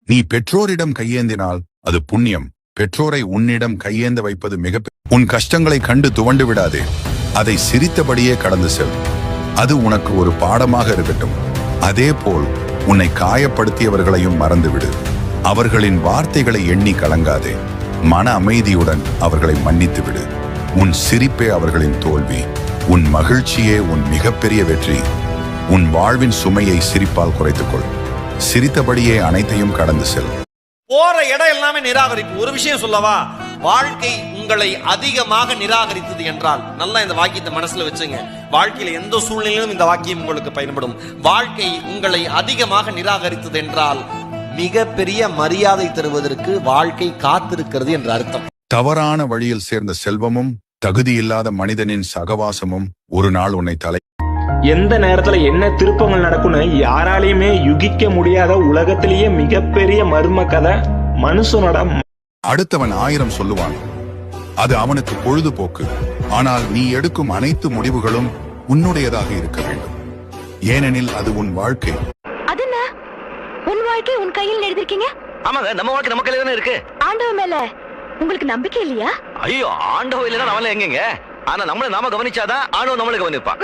நீ பெற்றோரிடம் கையேந்தினால் அது புண்ணியம். பெற்றோரை உன்னிடம் கையேந்த வைப்பது உன் கஷ்டங்களை கண்டு துவண்டு விடாதே. அதை சிரித்தபடியே கடந்து செல். அது உனக்கு ஒரு பாடமாக இருக்கட்டும். அதே போல் உன்னை காயப்படுத்தியவர்களையும் மறந்துவிடு. அவர்களின் வார்த்தைகளை எண்ணி கலங்காதே. மன அமைதியுடன் அவர்களை மன்னித்து விடு. உன் சிரிப்பே அவர்களின் தோல்வி, உன் மகிழ்ச்சியே உன் மிகப்பெரிய வெற்றி. உன் வாழ்வின் சுமையை சிரிப்பால் குறைத்துக்கொள். சிரித்தபடியே அனைத்தையும் கடந்து செல். போற இடம் எல்லாமே நிராகரிப்பு. ஒரு விஷயம் சொல்லவா, வாழ்க்கை உங்களை அதிகமாக நிராகரித்தது என்றால், நல்லா இந்த வாக்கியத்தை மனசுல வச்சுங்க. வாழ்க்கையில எந்த சூழ்நிலையிலும் இந்த வாக்கியம் உங்களுக்கு பயன்படும். வாழ்க்கை உங்களை அதிகமாக நிராகரித்தது என்றால் மிகப்பெரிய மரியாதை தருவதற்கு வாழ்க்கை காத்திருக்கிறது என்ற அர்த்தம். தவறான வழியில் சேர்ந்த செல்வமும் தகுதியில்லாத மனிதனின் சகவாசமும் ஒரு நாள் உன்னை எந்த நேரத்துல என்ன திருப்பங்கள் நடக்கும்னு யாராலையுமே யுகிக்க முடியாத உலகத்திலேயே மிகப்பெரிய மர்ம கதை மனுஷனோட. அடுத்தவன் 1000 சொல்லுவான், அது அவனுக்கு பொழுதுபோக்கு. ஆனால் நீ எடுக்கும் அனைத்து முடிவுகளும் உன்னுடையதாக இருக்க வேண்டும். ஏனெனில் அது உன் வாழ்க்கை. அதென்ன உன் வாழ்க்கை உன் கையில் எழுதிருக்கீங்க? ஆமாங்க, நம்ம வாழ்க்கை நம்ம கையில தானே இருக்கு. ஆண்டவன் மேல உங்களுக்கு நம்பிக்கை இல்லையா? ஐயோ, ஆண்டவன் இல்லைன்னா நம்மள எங்கங்க? ஆனா நம்மள நாம கவனிச்சாதான் ஆண்டவன் நம்மள கவனிப்பான்.